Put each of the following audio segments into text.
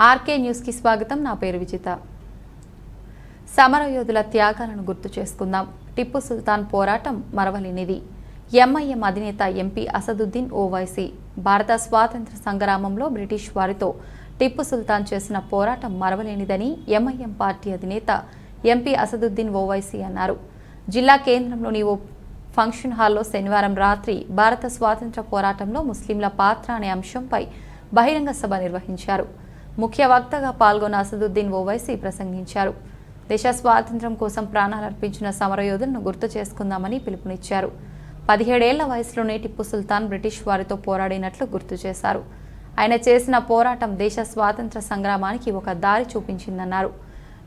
RK news కి స్వాగతం. నా పేరు విజిత. సమరయోధుల త్యాగాలను గుర్తు చేసుకుందాం. టిప్పు సుల్తాన్ పోరాటం మరవలేనిది. ఎంఐఎం అధినేత ఎంపీ అసదుద్దీన్ ఓవైసీ భారత స్వాతంత్ర సంగ్రామంలో బ్రిటిష్ వారితో టిప్పు సుల్తాన్ చేసిన పోరాటం మరవలేనిదని ఎంఐఎం పార్టీ అధినేత ఎంపీ అసదుద్దీన్ ఓవైసీ అన్నారు. జిల్లా కేంద్రంలోని ఓ ఫంక్షన్ హాల్లో శనివారం రాత్రి భారత స్వాతంత్ర పోరాటంలో ముస్లింల పాత్ర అనే అంశంపై బహిరంగ సభ నిర్వహించారు. ముఖ్య వక్తగా పాల్గొన్న అసదుద్దీన్ ఓవైసీ ప్రసంగించారు. దేశ స్వాతంత్ర్యం కోసం ప్రాణాలర్పించిన సమరయోధులను గుర్తు చేసుకుందామని పిలుపునిచ్చారు. 17 ఏళ్ల వయసులోనే టిప్పు సుల్తాన్ బ్రిటిష్ వారితో పోరాడినట్లు గుర్తు చేశారు. ఆయన చేసిన పోరాటం దేశ స్వాతంత్ర సంగ్రామానికి ఒక దారి చూపించిందన్నారు.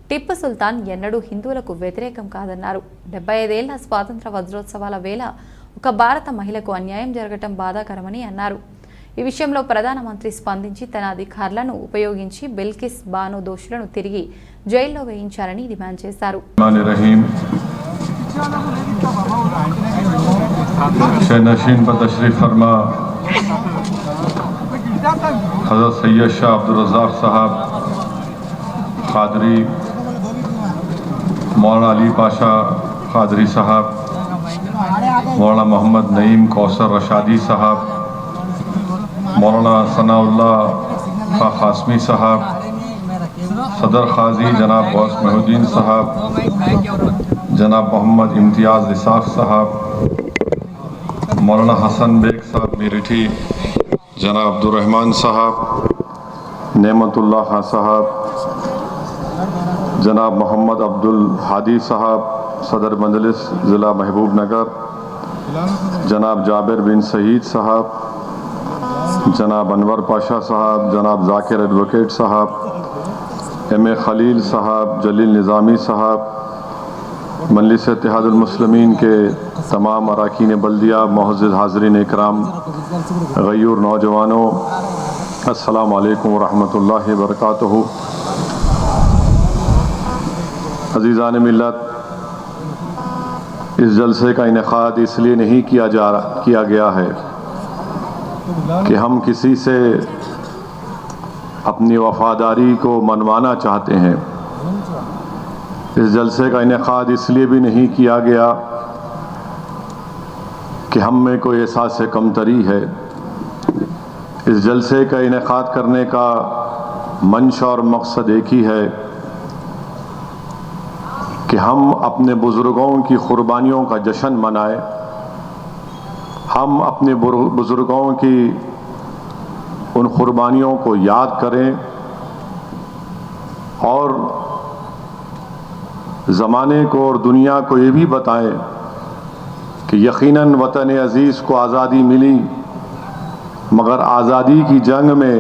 టిప్పు సుల్తాన్ ఎన్నడూ హిందువులకు వ్యతిరేకం కాదన్నారు. 75 ఏళ్ల స్వాతంత్ర వజ్రోత్సవాల వేళ ఒక భారత మహిళకు అన్యాయం జరగటం బాధాకరమని అన్నారు. ఈ విషయంలో ప్రధానమంత్రి స్పందించి తన అధికారులను ఉపయోగించి బిల్కిస్ బానో దోషులను తిరిగి జైల్లో వేయించాలని డిమాండ్ చేశారు. हज़रत सैयद शाह अब्दुल रज़ाक साहब क़ादरी, मौलाना अली पाशा क़ादरी साहब, मौलाना मोहम्मद नईम कौसर रशादी साहब, मौलाना सनाउल्लाह खा क़ासमी साहब, सदर क़ाज़ी जनाब गौस महउद्दीन साहब, जनाब मोहम्मद इम्तियाज़ इसाक़ साहब, मौलाना हसन बेग साहब मेरठी, जनाब अब्दुर्रहमान साहब, नेमतुल्लाह खां साहब, जनाब मोहम्मद अब्दुल हादी साहब सदर मजलिस ज़िला महबूब नगर, जनाब जाबिर बिन सईद साहब, जनाब अनवर पाशा साहब, जनाब जाकिर एडवोकेट साहब, एम ए खलील साहब, जलील निज़ामी साहब, मजलिस इत्तेहादुल मुस्लिमीन के तमाम अरकान बल्दिया, मुअज़्ज़िज़ हाज़रीन इकराम, गयूर नौजवानों, अस्सलामु अलैकुम वरहमतुल्लाहि वबरकातुहू। अज़ीज़ान मिल्लत, इस जलसे का इनेकाद इसलिए नहीं किया गया है कि हम किसी से अपनी वफ़ादारी को मनवाना चाहते हैं। इस जलसे का इनेकाद इसलिए भी नहीं किया गया कि हम में कोई एहसास कमतरी है। इस जलसे का इनेकाद करने का मंशा और मकसद एक ही है कि हम अपने बुज़ुर्गों की क़ुरबानियों का जश्न मनाएं, हम अपने बुज़ुर्गों की उन क़ुरबानियों को याद करें और ज़माने को और दुनिया को ये भी बताएं कि यकीनन वतन अज़ीज़ को आज़ादी मिली, मगर आज़ादी की जंग में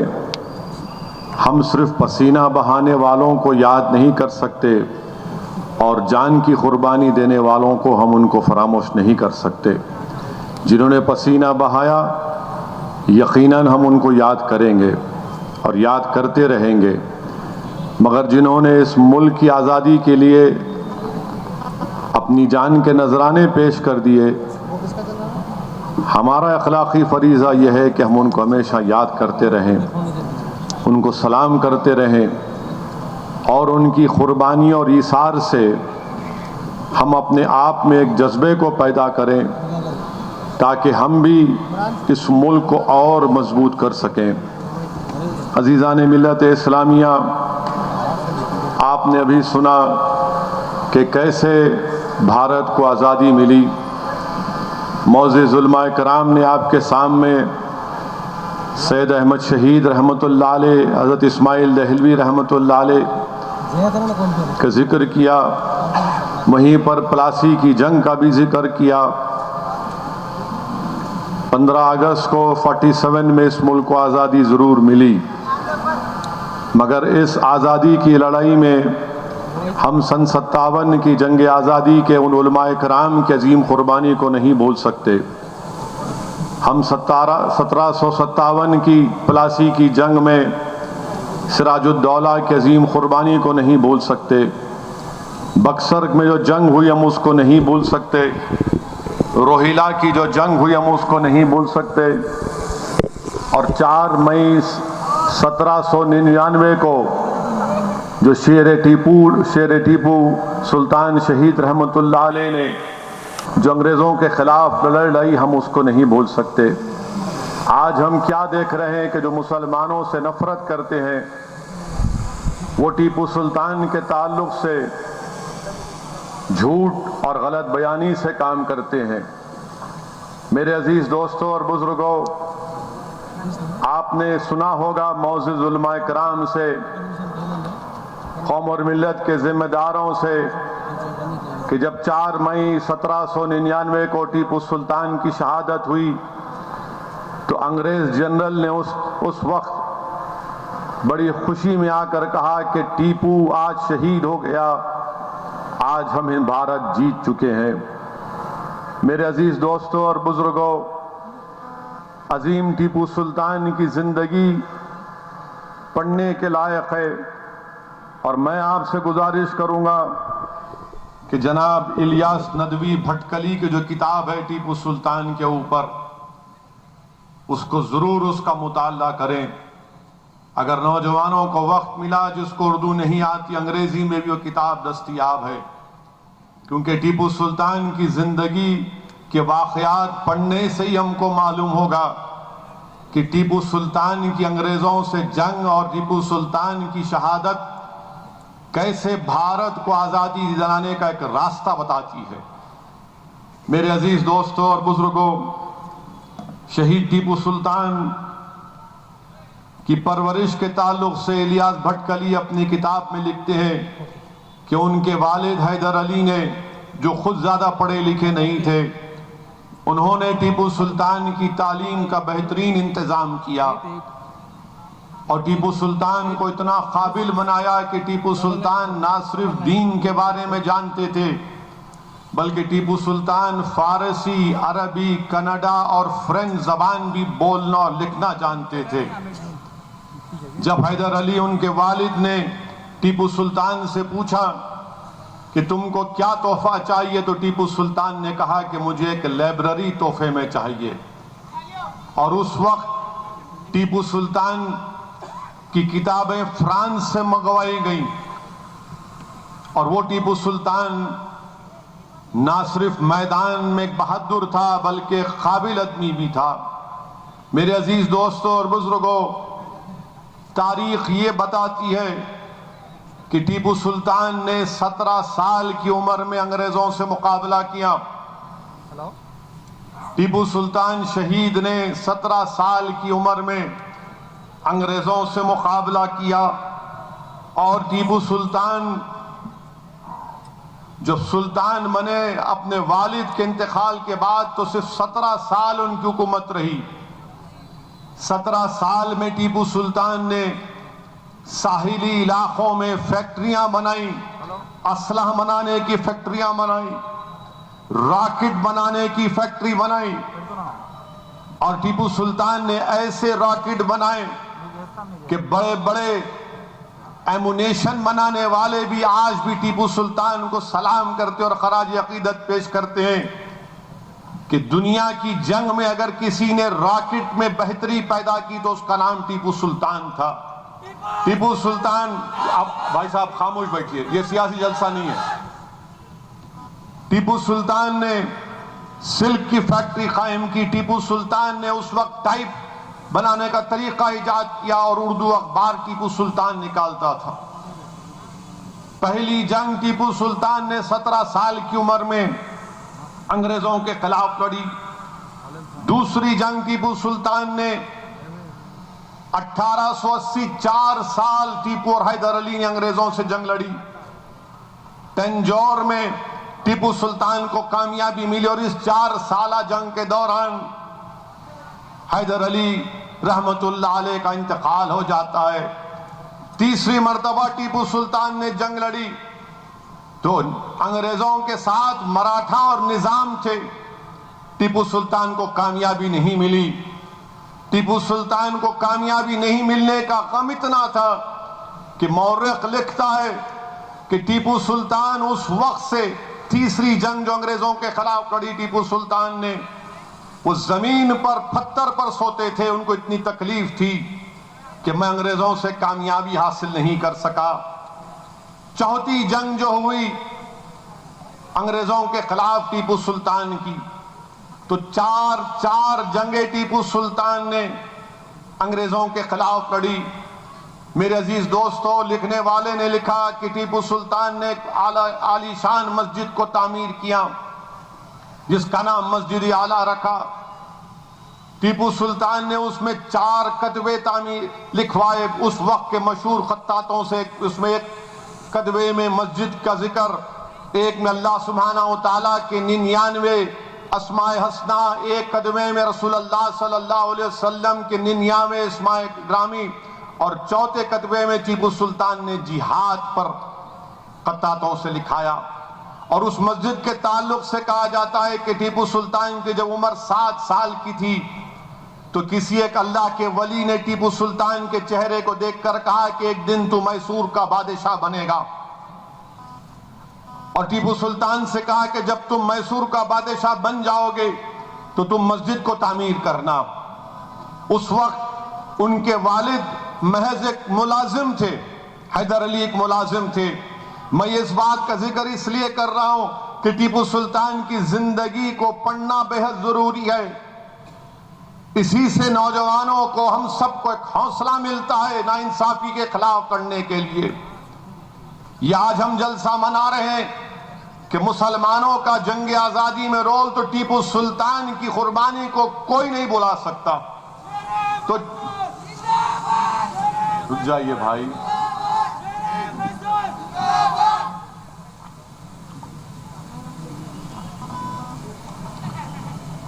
हम सिर्फ़ पसीना बहाने वालों को याद नहीं कर सकते और जान की क़ुरबानी देने वालों को हम उनको फरामोश नहीं कर सकते। जिन्होंने पसीना बहाया यकीनन हम उनको याद करेंगे और याद करते रहेंगे, मगर जिन्होंने इस मुल्क की आज़ादी के लिए अपनी जान के नजराने पेश कर दिए, हमारा अखलाक़ी फ़रीज़ा यह है कि हम उनको हमेशा याद करते रहें, उनको सलाम करते रहें और उनकी क़ुरबानी और ईसार से हम अपने आप में एक जज्बे को पैदा करें ताकि हम भी इस मुल्क को और मजबूत कर सकें। अज़ीज़ान मिल्लत इस्लामिया, आपने अभी सुना कि कैसे भारत को आज़ादी मिली। मौज़िज़ उलमाए कराम ने आपके सामने सैयद अहमद शहीद रहमतुल्लाह अलैह, हज़रत इस्माइल दहलवी रहमतुल्लाह अलैह का जिक्र किया, वहीं पर प्लासी की जंग का भी जिक्र किया। 15 अगस्त को 47 में इस मुल्क को आज़ादी ज़रूर मिली, मगर इस आज़ादी की लड़ाई में हम सन 57 की जंग आज़ादी के उन उलमाए कराम की अजीम क़ुरबानी को नहीं भूल सकते। हम 1757 की प्लासी की जंग में सिराजुद्दौला की अजीम क़ुरबानी को नहीं भूल सकते। बक्सर में जो जंग हुई हम उसको नहीं भूल सकते। रोहिला की जो जंग हुई हम उसको नहीं भूल सकते। और 4 मई 1799 को जो शेर टीपू सुल्तान शहीद रहमतुल्लाह अलैह ने जो अंग्रेज़ों के ख़िलाफ़ लड़ाई लड़ी, हम उसको नहीं भूल सकते। आज हम क्या देख रहे हैं कि जो मुसलमानों से नफ़रत करते हैं वो टीपू सुल्तान के ताल्लुक़ से झूठ और गलत बयानी से काम करते हैं। मेरे अजीज़ दोस्तों और बुज़ुर्गों, आपने सुना होगा मौजूद उलमाए कराम से, कौम और मिल्लत के ज़िम्मेदारों से कि जब 4 मई 1799 को टीपू सुल्तान की शहादत हुई तो अंग्रेज़ जनरल ने उस वक्त बड़ी खुशी में आकर कहा कि टीपू आज शहीद हो गया, आज हम भारत जीत चुके हैं। मेरे अजीज़ दोस्तों और बुज़ुर्गों, अजीम टीपू सुल्तान की ज़िंदगी पढ़ने के लायक है और मैं आपसे गुजारिश करूंगा कि जनाब इलियास नदवी भटकली की जो किताब है टीपू सुल्तान के ऊपर, उसको ज़रूर उसका मुताला करें। अगर नौजवानों को वक्त मिला, जिसको उर्दू नहीं आती, अंग्रेज़ी में भी वो किताब दस्तयाब है, क्योंकि टीपू सुल्तान की ज़िंदगी के वाक़यात पढ़ने से ही हमको मालूम होगा कि टीपू सुल्तान की अंग्रेज़ों से जंग और टीपू सुल्तान की शहादत कैसे भारत को आज़ादी दिलाने का एक रास्ता बताती है। मेरे अजीज़ दोस्तों और बुज़ुर्गों, शहीद टीपू सुल्तान की परवरिश के ताल्लुक़ से इलियास भटकली अपनी किताब में लिखते हैं कि उनके वालिद हैदर अली ने, जो खुद ज़्यादा पढ़े लिखे नहीं थे, उन्होंने टीपू सुल्तान की तालीम का बेहतरीन इंतज़ाम किया और टीपू सुल्तान को इतना काबिल बनाया कि टीपू सुल्तान ना सिर्फ दीन के बारे में जानते थे, बल्कि टीपू सुल्तान फारसी, अरबी, कन्नड़ा और फ्रेंच ज़बान भी बोलना और लिखना जानते थे। जब हैदर अली, उनके वालिद, ने टीपू सुल्तान से पूछा कि तुमको क्या तोहफा चाहिए, तो टीपू सुल्तान ने कहा कि मुझे एक लाइब्रेरी तोहफे में चाहिए। और उस वक्त टीपू सुल्तान की किताबें फ्रांस से मंगवाई गई और वो टीपू सुल्तान ना सिर्फ मैदान में एक बहादुर था, बल्कि काबिल आदमी भी था। मेरे अजीज दोस्तों और बुजुर्गों, तारीख ये बताती है कि टीपू सुल्तान ने 17 साल की उम्र में अंग्रेजों से मुकाबला किया। टीपू सुल्तान शहीद ने 17 साल की उम्र में अंग्रेजों से मुकाबला किया और टीपू सुल्तान जब सुल्तान बने अपने वालिद के इंतकाल के बाद तो सिर्फ 17 साल उनकी हुकूमत रही। 17 साल में टीपू सुल्तान ने साहिली इलाकों में फैक्ट्रियां बनाई, असलहा बनाने की फैक्ट्रियां बनाई, रॉकेट बनाने की फैक्ट्री बनाई और टीपू सुल्तान ने ऐसे रॉकेट बनाए कि बड़े बड़े एमुनेशन बनाने वाले भी आज भी टीपू सुल्तान को सलाम करते और खराज अकीदत पेश करते हैं कि दुनिया की जंग में अगर किसी ने रॉकेट में बेहतरी पैदा की तो उसका नाम टीपू सुल्तान था। टीपू सुल्तान, आप भाई साहब खामोश बैठिए, ये सियासी जलसा नहीं है। टीपू सुल्तान ने सिल्क की फैक्ट्री कायम की। टीपू सुल्तान ने उस वक्त टाइप बनाने का तरीका इजाद किया और उर्दू अखबार टीपू सुल्तान निकालता था। पहली जंग टीपू सुल्तान ने 17 साल की उम्र में अंग्रेजों के खिलाफ लड़ी। दूसरी जंग टीपू सुल्तान ने 1880 4 साल टीपू और हैदर अली ने अंग्रेजों से जंग लड़ी। तंजौर में टीपू सुल्तान को कामयाबी मिली और इस 4 साला जंग के दौरान हैदर अली रहमतुल्लाह अलैह का इंतकाल हो जाता है। तीसरी मर्तबा टीपू सुल्तान ने जंग लड़ी तो अंग्रेजों के साथ मराठा और निजाम थे। टीपू सुल्तान को कामयाबी नहीं मिली। टीपू सुल्तान को कामयाबी नहीं मिलने का गम इतना था कि मौर्रख लिखता है कि टीपू सुल्तान उस वक्त से तीसरी जंग जो अंग्रेजों के खिलाफ लड़ी, टीपू सुल्तान ने वो जमीन पर पत्थर पर सोते थे। उनको इतनी तकलीफ थी कि मैं अंग्रेजों से कामयाबी हासिल नहीं कर सका। चौथी जंग जो हुई अंग्रेजों के खिलाफ टीपू सुल्तान की, तो चार जंगें टीपू सुल्तान ने अंग्रेजों के खिलाफ लड़ी। मेरे अजीज दोस्तों, लिखने वाले ने लिखा कि टीपू सुल्तान ने एक आलीशान मस्जिद को तामीर किया जिसका नाम मस्जिद आला रखा। टीपू सुल्तान ने उसमें 4 कतबे तामीर लिखवाए उस वक्त के मशहूर खत्तातों से। उसमें एक कतबे में मस्जिद का जिक्र, एक में अल्लाह सुब्हानहू तआला के 99 अस्माए हसना, एक कदमे में रसूलुल्लाह सल्लल्लाहु अलैहि वसल्लम के 99 अस्माए ग्रामी, और चौथे कतबे में टीपू सुल्तान ने जिहाद पर खत्तातों से लिखाया। और उस मस्जिद के ताल्लुक से कहा जाता है कि टीपू सुल्तान की जब उम्र 7 साल की थी तो किसी एक अल्लाह के वली ने टीपू सुल्तान के चेहरे को देखकर कहा कि एक दिन तू मैसूर का बादशाह बनेगा। और टीपू सुल्तान से कहा कि जब तुम मैसूर का बादशाह बन जाओगे तो तुम मस्जिद को तामीर करना। उस वक्त उनके वालिद महज एक मुलाजिम थे, हैदर अली एक मुलाजिम थे। मैं इस बात का जिक्र इसलिए कर रहा हूं कि टीपू सुल्तान की जिंदगी को पढ़ना बेहद जरूरी है। इसी से नौजवानों को, हम सबको एक हौसला मिलता है नाइंसाफी के खिलाफ करने के लिए। ये आज हम जलसा मना रहे हैं कि मुसलमानों का जंग आजादी में रोल, तो टीपू सुल्तान की कुर्बानी को कोई नहीं बुला सकता। तो रुक जाइए भाई,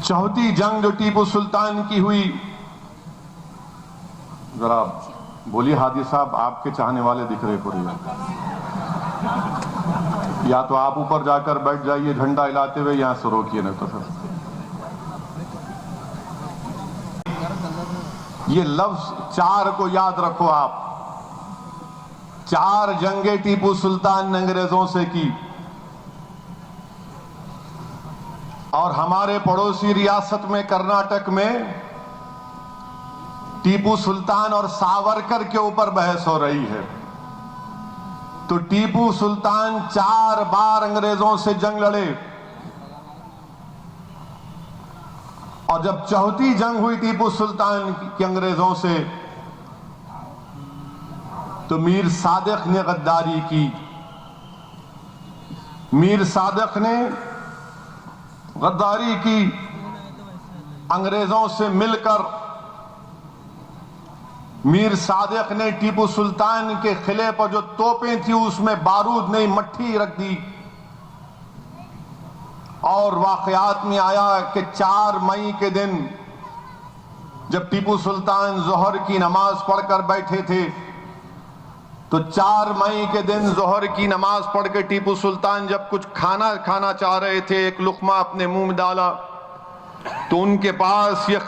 चौथी जंग जो टीपू सुल्तान की हुई, जरा बोलिए हादी साहब, आपके चाहने वाले दिख रहे पूरी। या तो आप ऊपर जाकर बैठ जाइए झंडा हिलाते हुए, यहां से रोकिए, नहीं तो फिर ये लफ्ज 4 को याद रखो आप। 4 जंगे टीपू सुल्तान ने अंग्रेजों से की। और हमारे पड़ोसी रियासत में कर्नाटक में टीपू सुल्तान और सावरकर के ऊपर बहस हो रही है। तो टीपू सुल्तान 4 बार अंग्रेजों से जंग लड़े, और जब चौथी जंग हुई टीपू सुल्तान की अंग्रेजों से, तो मीर सादिक ने गद्दारी की। मीर सादिक ने गद्दारी की, अंग्रेजों से मिलकर मीर सादिक ने टीपू सुल्तान के किले पर जो तोपें थी उसमें बारूद नहीं मट्ठी रख दी। और वाकयात में आया कि 4 मई के दिन जब टीपू सुल्तान जोहर की नमाज पढ़कर बैठे थे, तो 4 मई के दिन जोहर की नमाज पढ़ के टीपू सुल्तान जब कुछ खाना खाना चाह रहे थे, एक लुकमा अपने मुंह में डाला, तो उनके पास ये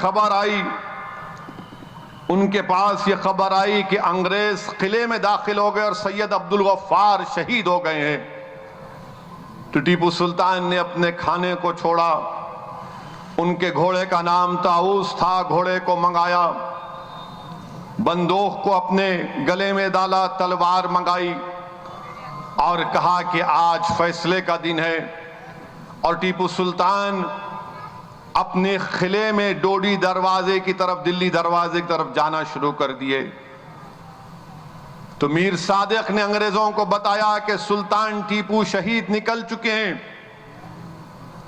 खबर आई कि अंग्रेज किले में दाखिल हो गए और सैयद अब्दुल गफ्फार शहीद हो गए हैं। तो टीपू सुल्तान ने अपने खाने को छोड़ा, उनके घोड़े का नाम ताऊस था, घोड़े को मंगाया, बंदूक को अपने गले में डाला, तलवार मंगाई और कहा कि आज फैसले का दिन है। और टीपू सुल्तान अपने किले में डोडी दरवाजे की तरफ, दिल्ली दरवाजे की तरफ जाना शुरू कर दिए। तो मीर सादिक ने अंग्रेजों को बताया कि सुल्तान टीपू शहीद निकल चुके हैं।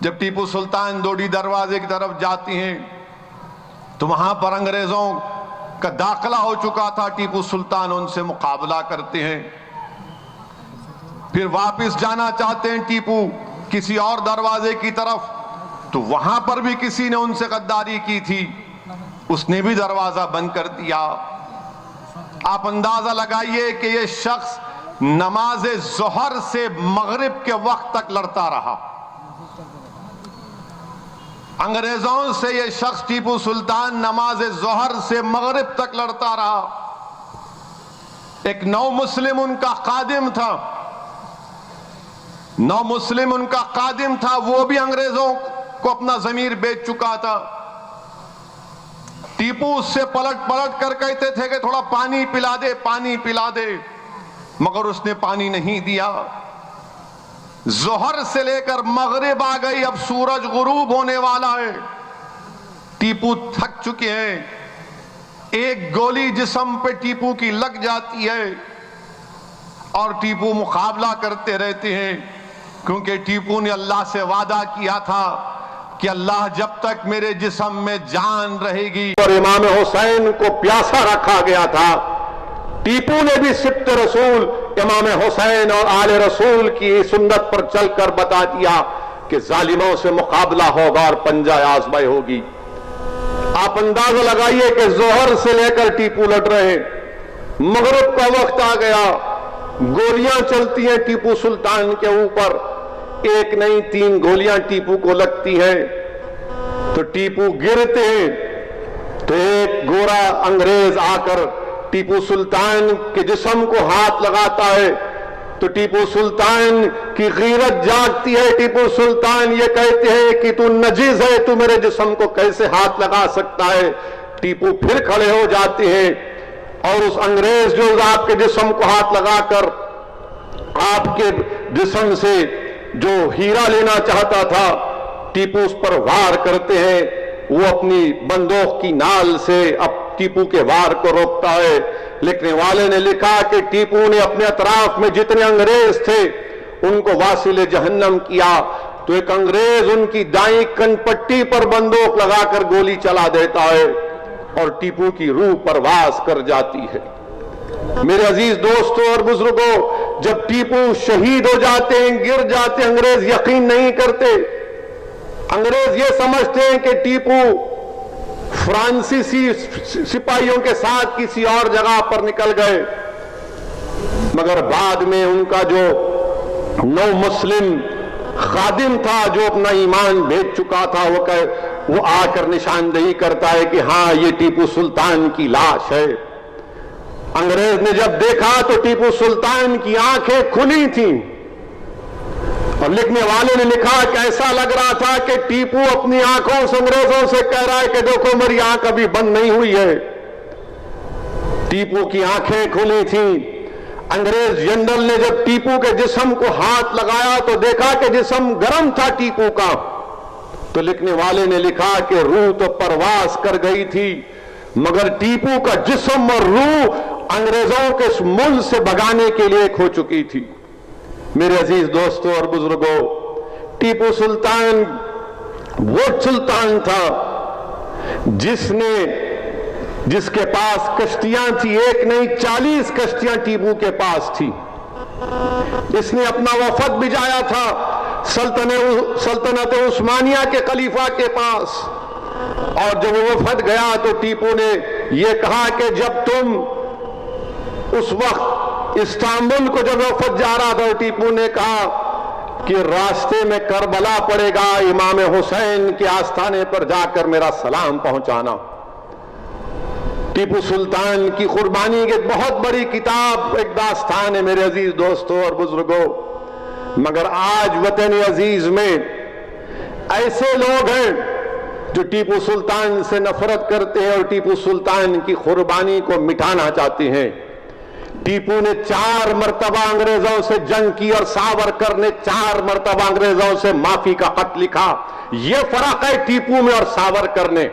जब टीपू सुल्तान डोडी दरवाजे की तरफ जाती हैं तो वहां पर अंग्रेजों का दाखिला हो चुका था। टीपू सुल्तान उनसे मुकाबला करते हैं, फिर वापस जाना चाहते हैं टीपू किसी और दरवाजे की तरफ, तो वहां पर भी किसी ने उनसे गद्दारी की थी, उसने भी दरवाजा बंद कर दिया। आप अंदाजा लगाइए कि यह शख्स नमाज जोहर से मगरिब के वक्त तक लड़ता रहा। अंग्रेजों से यह शख्स टीपू सुल्तान नमाज जोहर से मगरिब तक लड़ता रहा। एक नौ मुस्लिम उनका कादिम था, वो भी अंग्रेजों को अपना जमीर बेच चुका था। टीपू उससे पलट पलट कर कहते थे कि थोड़ा पानी पिला दे, पानी पिला दे, मगर उसने पानी नहीं दिया। जोहर से लेकर मगरिब आ गई, अब सूरज गुरूब होने वाला है। टीपू थक चुके हैं। एक गोली जिस्म पे टीपू की लग जाती है और टीपू मुकाबला करते रहते हैं, क्योंकि टीपू ने अल्लाह से वादा किया था कि अल्लाह जब तक मेरे जिस्म में जान रहेगी। और इमाम हुसैन को प्यासा रखा गया था। टीपू ने भी सिब्त रसूल इमाम हुसैन और आले रसूल की सुन्नत पर चलकर बता दिया कि जालिमों से मुकाबला होगा और पंजा आजमाई होगी। आप अंदाजा लगाइए कि जोहर से लेकर टीपू लड़ रहे हैं। मगरिब का वक्त आ गया, गोलियां चलती हैं टीपू सुल्तान के ऊपर। एक नहीं 3 गोलियां टीपू को लगती हैं तो टीपू गिरते हैं। तो एक गोरा अंग्रेज आकर टीपू सुल्तान के जिस्म को हाथ लगाता है तो टीपू सुल्तान की गीरत जागती है। टीपू सुल्तान ये कहते हैं कि तू नजीज है, तू मेरे जिस्म को कैसे हाथ लगा सकता है। टीपू फिर खड़े हो जाते हैं और उस अंग्रेज जो आपके जिस्म को हाथ लगाकर आपके जिस्म से जो हीरा लेना चाहता था, टीपू उस पर वार करते हैं। वो अपनी बंदूक की नाल से अब टीपू के वार को रोकता है। लिखने वाले ने लिखा कि टीपू ने अपने अतराफ में जितने अंग्रेज थे उनको वासिल जहन्नम किया। तो एक अंग्रेज उनकी दाईं कनपट्टी पर बंदूक लगाकर गोली चला देता है और टीपू की रूह परवास कर जाती है। मेरे अजीज दोस्तों और बुजुर्गों, जब टीपू शहीद हो जाते हैं, गिर जाते हैं, अंग्रेज यकीन नहीं करते। अंग्रेज ये समझते हैं कि टीपू फ्रांसीसी सिपाहियों के साथ किसी और जगह पर निकल गए। मगर बाद में उनका जो नौ मुस्लिम खादिम था, जो अपना ईमान भेज चुका था, वो आकर निशानदेही करता है कि हां, ये टीपू सुल्तान की लाश है। अंग्रेज ने जब देखा तो टीपू सुल्तान की आंखें खुली थीं और लिखने वाले ने लिखा कि ऐसा लग रहा था कि टीपू अपनी आंखों से अंग्रेजों से कह रहा है कि देखो मेरी आंख अभी बंद नहीं हुई है। टीपू की आंखें खुली थीं। अंग्रेज जनरल ने जब टीपू के जिस्म को हाथ लगाया तो देखा कि जिस्म गर्म था टीपू का। तो लिखने वाले ने लिखा कि रूह तो परवास कर गई थी, मगर टीपू का जिस्म और रूह अंग्रेजों के इस मुल्क से भगाने के लिए खो चुकी थी। मेरे अजीज दोस्तों और बुजुर्गों, टीपू सुल्तान वो सुल्तान था जिसके पास कश्तियां थी। एक नहीं 40 कश्तियां टीपू के पास थी। इसने अपना वफद भिजाया था सल्तनत उस्मानिया के खलीफा के पास। और जब वो वफद गया तो टीपू ने यह कहा कि जब तुम उस वक्त इस्तांबुल को जब वफद जा रहा था, टीपू ने कहा कि रास्ते में करबला पड़ेगा, इमाम हुसैन के आस्थाने पर जाकर मेरा सलाम पहुंचाना। टीपू सुल्तान की कुर्बानी की एक बहुत बड़ी किताब, एक दास्तान है मेरे अजीज दोस्तों और बुजुर्गों। मगर आज वतन अजीज में ऐसे लोग हैं जो टीपू सुल्तान से नफरत करते हैं और टीपू सुल्तान की कुर्बानी को मिटाना चाहते हैं। टीपू ने 4 मरतबा अंग्रेजों से जंग की और सावरकर ने 4 मरतबा अंग्रेजों से माफी का खत लिखा। यह फर्क है टीपू में और सावरकर ने।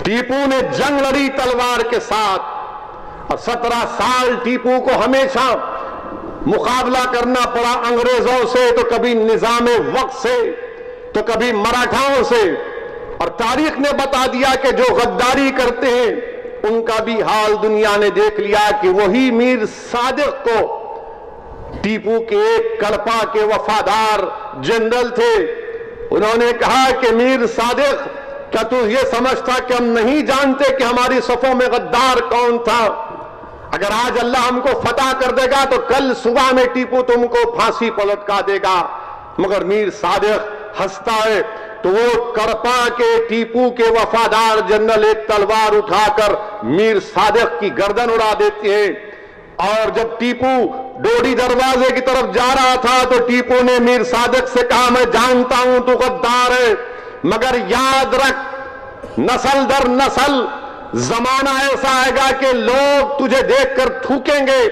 टीपू ने जंग लड़ी तलवार के साथ और 17 साल टीपू को हमेशा मुकाबला करना पड़ा अंग्रेजों से, तो कभी निजाम वक्त से, तो कभी मराठाओं से। और तारीख ने बता दिया कि जो गद्दारी करते हैं उनका भी हाल दुनिया ने देख लिया कि वही मीर सादिक को, टीपू के एक कल्पा के वफादार जनरल थे, उन्होंने कहा कि मीर सादिक, क्या तू ये समझता कि हम नहीं जानते कि हमारी सफों में गद्दार कौन था? अगर आज अल्लाह हमको फतह कर देगा तो कल सुबह में टीपू तुमको फांसी पर लटका देगा। मगर मीर सादिक हंसता है। तो वो करपा के टीपू के वफादार जनरल एक तलवार उठाकर मीर सादिक की गर्दन उड़ा देती है। और जब टीपू डोडी दरवाजे की तरफ जा रहा था तो टीपू ने मीर सादिक से कहा, मैं जानता हूं तू गद्दार है, मगर याद रख नस्ल दर नस्ल जमाना ऐसा आएगा कि लोग तुझे देखकर थूकेंगे।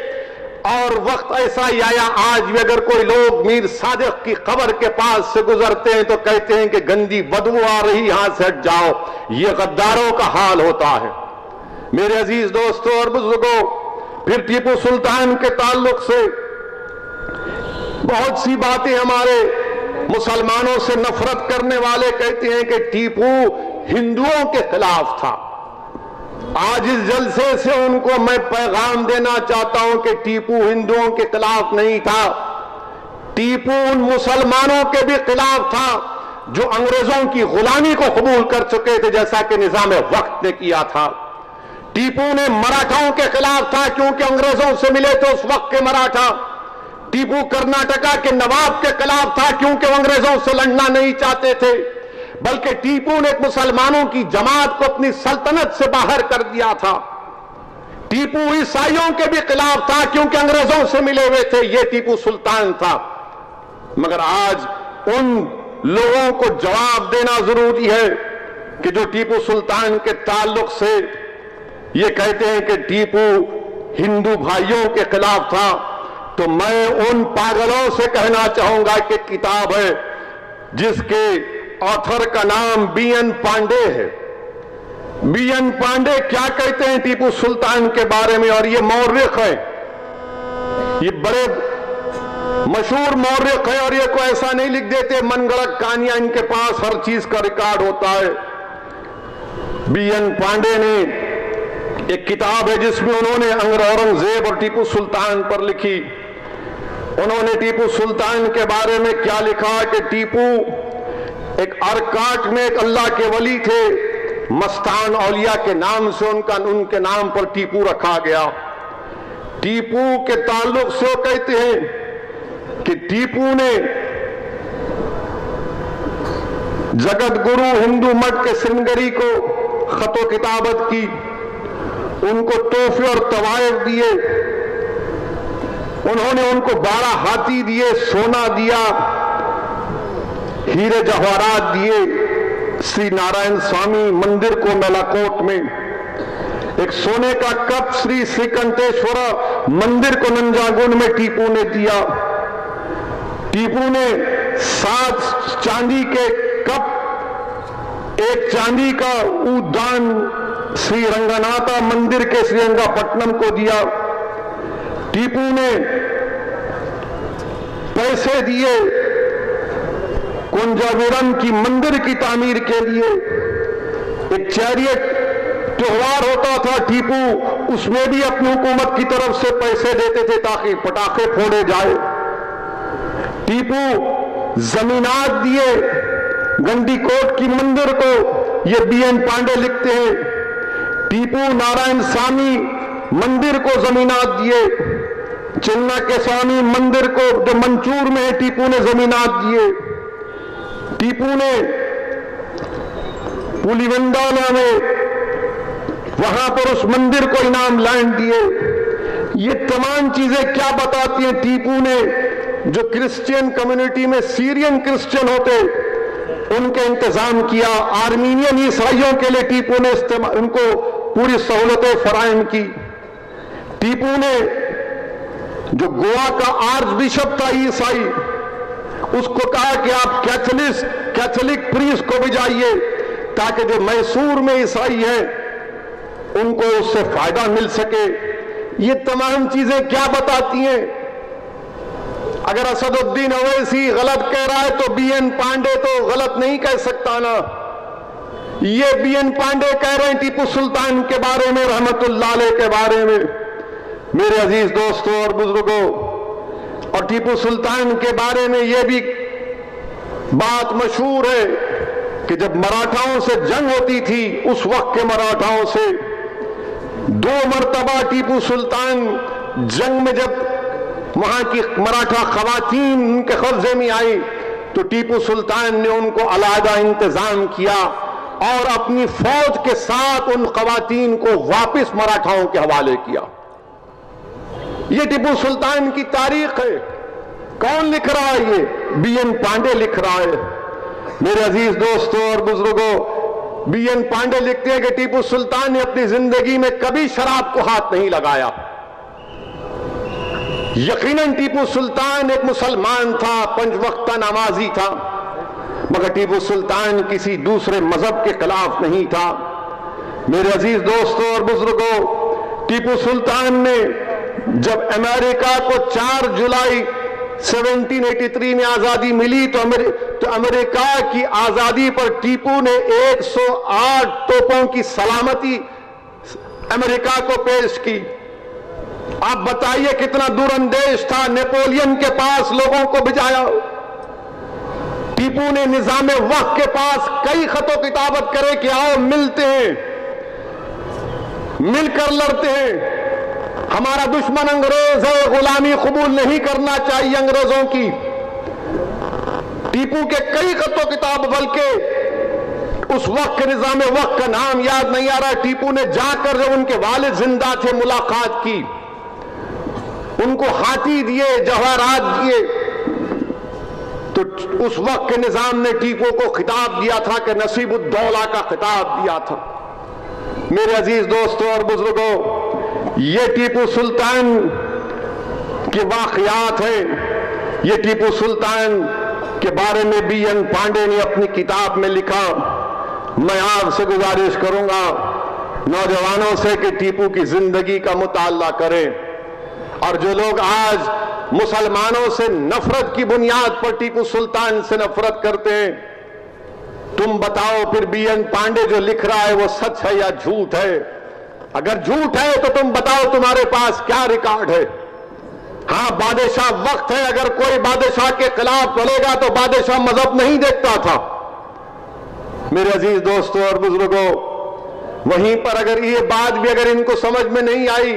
और वक्त ऐसा ही आया, आज भी अगर कोई लोग मीर सादिक की कब्र के पास से गुजरते हैं तो कहते हैं कि गंदी बदबू आ रही, यहां से हट जाओ। ये गद्दारों का हाल होता है। मेरे अजीज दोस्तों और बुजुर्गों, फिर टीपू सुल्तान के ताल्लुक से बहुत सी बातें हमारे मुसलमानों से नफरत करने वाले कहते हैं कि टीपू हिंदुओं के खिलाफ था। आज इस जलसे से उनको मैं पैगाम देना चाहता हूं कि टीपू हिंदुओं के खिलाफ नहीं था, टीपू उन मुसलमानों के भी खिलाफ था जो अंग्रेजों की गुलामी को कबूल कर चुके थे, जैसा कि निजाम वक्त ने किया था। टीपू ने मराठाओं के खिलाफ था क्योंकि अंग्रेजों से मिले थे उस वक्त के मराठा। टीपू कर्नाटका के नवाब के खिलाफ था क्योंकि वो अंग्रेजों से लड़ना नहीं चाहते थे, बल्कि टीपू ने मुसलमानों की जमात को अपनी सल्तनत से बाहर कर दिया था। टीपू ईसाइयों के भी खिलाफ था क्योंकि अंग्रेजों से मिले हुए थे। यह टीपू सुल्तान था। मगर आज उन लोगों को जवाब देना जरूरी है कि जो टीपू सुल्तान के ताल्लुक से ये कहते हैं कि टीपू हिंदू भाइयों के खिलाफ था। तो मैं उन पागलों से कहना चाहूंगा कि किताब है जिसके ऑथर का नाम बीएन पांडे है। बीएन पांडे क्या कहते हैं टीपू सुल्तान के बारे में, और ये मौर्रिख है, ये बड़े मशहूर मौर्रिख है, और ये कोई ऐसा नहीं लिख देते मनगढ़ंत कहानियां, इनके पास हर चीज का रिकॉर्ड होता है। बीएन पांडे ने एक किताब है जिसमें उन्होंने औरंगजेब और टीपू सुल्तान पर लिखी। उन्होंने टीपू सुल्तान के बारे में क्या लिखा कि टीपू एक अरकाट में एक अल्लाह के वली थे, मस्तान औलिया के नाम से उनके नाम पर टीपू रखा गया। टीपू के ताल्लुक से वो कहते हैं कि टीपू ने जगत गुरु हिंदू मठ के सिंगरी को खतो किताबत की, उनको तोहफे और तवायफ दिए, उन्होंने उनको 12 हाथी दिए, सोना दिया, हीरे जवाहरात दिए। श्री नारायण स्वामी मंदिर को मेलाकोट में, एक सोने का कप श्री श्रीकंठेश्वर मंदिर को नंजागुंड में टीपू ने दिया। टीपू ने 7 चांदी के कप, 1 चांदी का उद्यान श्री रंगनाथा मंदिर के श्रीरंगापट्टनम को दिया। टीपू ने पैसे दिए कुंजावीरम की मंदिर की तामीर के लिए। एक चैरियट त्योहार होता था टीपू, उसमें भी अपनी हुकूमत की तरफ से पैसे देते थे ताकि पटाखे फोड़े जाए। टीपू जमीनात दिए गंडीकोट की मंदिर को, ये बीएन पांडे लिखते हैं। टीपू नारायण स्वामी मंदिर को जमीनात दिए, चिन्ना के स्वामी मंदिर को जो मंचूर में है टीपू ने जमीनात दिए। टीपू ने पुलिवंदाना में वहां पर उस मंदिर को इनाम लैंड दिए। ये तमाम चीजें क्या बताती हैं, टीपू ने जो क्रिश्चियन कम्युनिटी में सीरियन क्रिश्चियन होते उनके इंतजाम किया। आर्मीनियन ईसाइयों के लिए टीपू ने उनको पूरी सहूलतें फराहम की। टीपू ने जो गोवा का आर्च बिशप था ईसाई, उसको कहा कि आप कैथोलिक प्रीस्ट को भी जाइए ताकि जो मैसूर में ईसाई है उनको उससे फायदा मिल सके। ये तमाम चीजें क्या बताती हैं? अगर असदुद्दीन अवैसी गलत कह रहा है तो बीएन पांडे तो गलत नहीं कह सकता ना। ये बीएन पांडे कह रहे हैं टीपू सुल्तान के बारे में, रहमतुल्लाह अलैह के बारे में। मेरे अजीज दोस्तों और बुजुर्गों, और टीपू सुल्तान के बारे में यह भी बात मशहूर है कि जब मराठाओं से जंग होती थी, उस वक्त के मराठाओं से 2 मरतबा टीपू सुल्तान जंग में जब वहां की मराठा खवातीन उनके कब्जे में आई तो टीपू सुल्तान ने उनको अलहदा इंतजाम किया और अपनी फौज के साथ उन खवातीन को वापस मराठाओं के हवाले किया। ये टीपू सुल्तान की तारीख है। कौन लिख रहा है? ये बीएन पांडे लिख रहा है। मेरे अजीज दोस्तों और बुजुर्गों, बीएन पांडे लिखते हैं कि टीपू सुल्तान ने अपनी जिंदगी में कभी शराब को हाथ नहीं लगाया। यकीनन टीपू सुल्तान एक मुसलमान था, पंच वक्ता नमाजी था, मगर टीपू सुल्तान किसी दूसरे मजहब के खिलाफ नहीं था। मेरे अजीज दोस्तों और बुजुर्गों, टीपू सुल्तान ने जब अमेरिका को 4 जुलाई 1783 में आजादी मिली तो अमेरिका की आजादी पर टीपू ने 108 तोपों की सलामती अमेरिका को पेश की। आप बताइए कितना दूरंदेश था, नेपोलियन के पास लोगों को भिजाया। टीपू ने निजाम वक्त के पास कई खतो किताबत करे कि आओ मिलते हैं, मिलकर लड़ते हैं, हमारा दुश्मन अंग्रेज है, गुलामी कबूल नहीं करना चाहिए अंग्रेजों की। टीपू के कई खतो किताब, बल्कि उस वक्त के निजाम वक्त का नाम याद नहीं आ रहा, टीपू ने जाकर जब उनके वालिद जिंदा थे मुलाकात की, उनको हाथी दिए, जवाहरात दिए, तो उस वक्त के निजाम ने टीपू को खिताब दिया था कि नसीबुद्दौला का खिताब दिया था। मेरे अजीज दोस्तों और बुजुर्गों, ये टीपू सुल्तान के वाकयात हैं। ये टीपू सुल्तान के बारे में बीएन पांडे ने अपनी किताब में लिखा। मैं आपसे गुजारिश करूंगा नौजवानों से कि टीपू की जिंदगी का मुताला करें, और जो लोग आज मुसलमानों से नफरत की बुनियाद पर टीपू सुल्तान से नफरत करते हैं, तुम बताओ फिर बीएन पांडे जो लिख रहा है वो सच है या झूठ है? अगर झूठ है तो तुम बताओ तुम्हारे पास क्या रिकॉर्ड है? हां, बादशाह वक्त है, अगर कोई बादशाह के खिलाफ लड़ेगा तो बादशाह मजहब नहीं देखता था। मेरे अजीज दोस्तों और बुजुर्गों, वहीं पर अगर ये बात भी अगर इनको समझ में नहीं आई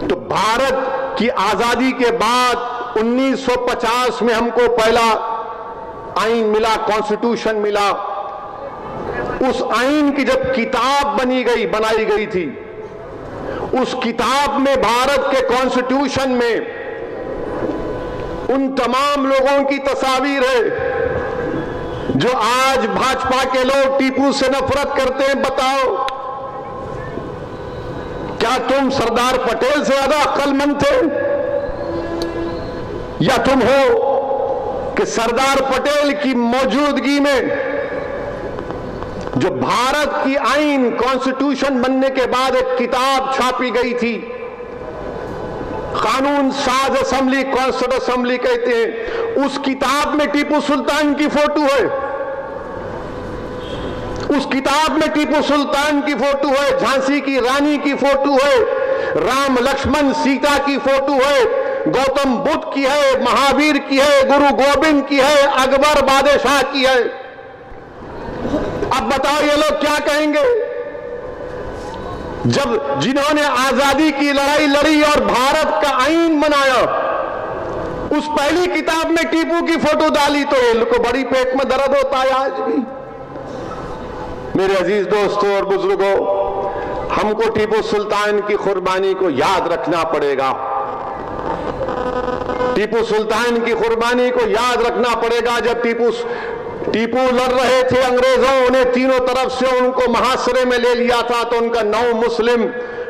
तो भारत की आजादी के बाद 1950 में हमको पहला आईन मिला, कॉन्स्टिट्यूशन मिला। उस आईन की जब किताब बनाई गई थी, उस किताब में भारत के कॉन्स्टिट्यूशन में उन तमाम लोगों की तस्वीर है जो आज भाजपा के लोग टीपू से नफरत करते हैं। बताओ, क्या तुम सरदार पटेल से ज्यादा अक्लमंद थे, या तुम हो कि सरदार पटेल की मौजूदगी में जो भारत की आईन कॉन्स्टिट्यूशन बनने के बाद एक किताब छापी गई थी, कानून साज असेंबली, कॉन्स्टिट्यूशन असेंबली कहते हैं, उस किताब में टीपू सुल्तान की फोटो है। उस किताब में टीपू सुल्तान की फोटो है, झांसी की रानी की फोटो है, राम लक्ष्मण सीता की फोटो है, गौतम बुद्ध की है, महावीर की है, गुरु गोविंद की है, अकबर बादशाह की है। अब बताओ ये लोग क्या कहेंगे जब जिन्होंने आजादी की लड़ाई लड़ी और भारत का आईन बनाया, उस पहली किताब में टीपू की फोटो डाली तो ये लोग को बड़ी पेट में दर्द होता है आज भी। मेरे अजीज दोस्तों और बुजुर्गों, हमको टीपू सुल्तान की कुर्बानी को याद रखना पड़ेगा। टीपू सुल्तान की कुर्बानी को याद रखना पड़ेगा। जब टीपू लड़ रहे थे अंग्रेजों ने तीनों तरफ से उनको महासरे में ले लिया था, तो उनका 9 मुस्लिम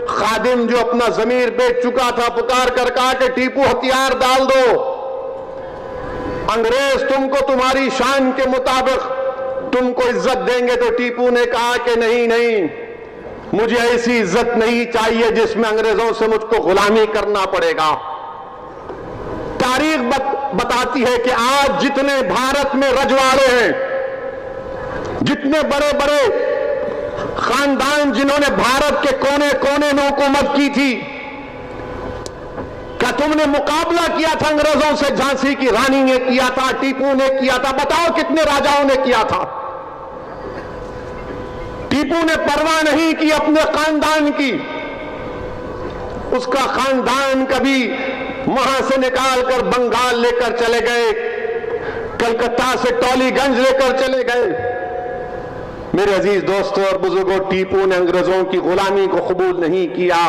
खादिम जो अपना जमीर बेच चुका था, पुकार कर कहा कि टीपू हथियार डाल दो, अंग्रेज तुमको तुम्हारी शान के मुताबिक तुमको इज्जत देंगे। तो टीपू ने कहा कि नहीं नहीं, मुझे ऐसी इज्जत नहीं चाहिए जिसमें अंग्रेजों से मुझको गुलामी करना पड़ेगा। तारीख बताती है कि आज जितने भारत में रजवाड़े हैं, जितने बड़े बड़े खानदान जिन्होंने भारत के कोने कोने में हुकूमत की थी, क्या तुमने मुकाबला किया था अंग्रेजों से? झांसी की रानी ने किया था, टीपू ने किया था, बताओ कितने राजाओं ने किया था। टीपू ने परवाह नहीं की अपने खानदान की। उसका खानदान कभी वहां से निकालकर बंगाल लेकर चले गए, कलकत्ता से टॉलीगंज लेकर चले गए। मेरे अजीज दोस्तों और बुजुर्गों, टीपू ने अंग्रेजों की गुलामी को कबूल नहीं किया।